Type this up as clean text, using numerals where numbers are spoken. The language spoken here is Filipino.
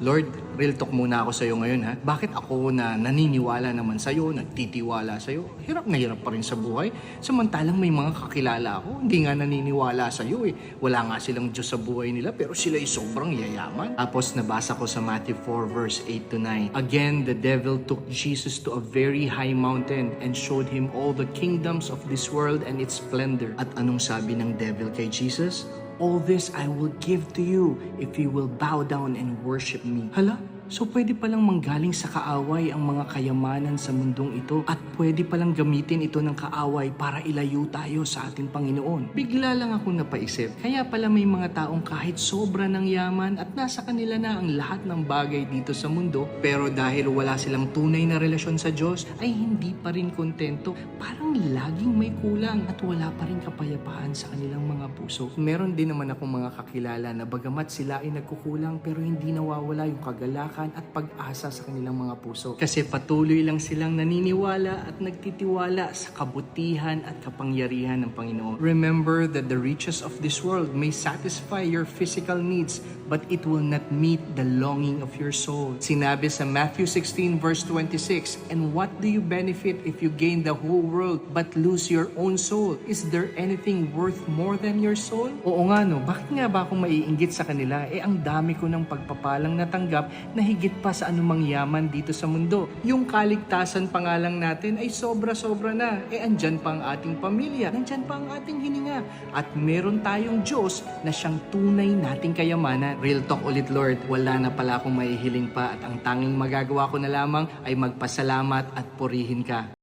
Lord, real talk muna ako sa'yo ngayon ha. Bakit ako na naniniwala naman sa'yo, nagtitiwala sa'yo, hirap na hirap pa rin sa buhay? Samantalang may mga kakilala ako, hindi nga naniniwala sa'yo eh. Wala nga silang Diyos sa buhay nila pero sila ay sobrang yayaman. Tapos nabasa ko sa Matthew 4 verse 8 to 9. Again, the devil took Jesus to a very high mountain and showed him all the kingdoms of this world and its splendor. At anong sabi ng devil kay Jesus? All this I will give to you if you will bow down and worship me. Hala? So pwede palang manggaling sa kaaway ang mga kayamanan sa mundong ito at pwede palang gamitin ito ng kaaway para ilayo tayo sa ating Panginoon. Bigla lang ako napaisip, kaya pala may mga taong kahit sobra ng yaman at nasa kanila na ang lahat ng bagay dito sa mundo, pero dahil wala silang tunay na relasyon sa Diyos, ay hindi pa rin kontento. Parang laging may kulang at wala pa rin kapayapaan sa kanilang mga puso. Meron din naman akong mga kakilala na bagamat sila ay nagkukulang pero hindi nawawala yung kagalakan at pag-asa sa kanilang mga puso. Kasi patuloy lang silang naniniwala at nagtitiwala sa kabutihan at kapangyarihan ng Panginoon. Remember that the riches of this world may satisfy your physical needs, but it will not meet the longing of your soul. Sinabi sa Matthew 16 verse 26, "And what do you benefit if you gain the whole world but lose your own soul? Is there anything worth more than your soul?" Oo nga no, bakit nga ba akong maiinggit sa kanila? Ang dami ko ng pagpapalang natanggap na higit pa sa anumang yaman dito sa mundo. Yung kaligtasan pa nga lang natin ay sobra-sobra na. Andyan pa ang ating pamilya, nandyan pa ang ating hininga. At meron tayong Diyos na siyang tunay nating kayamanan. Real talk ulit Lord, wala na pala akong maihiling pa at ang tanging magagawa ko na lamang ay magpasalamat at purihin ka.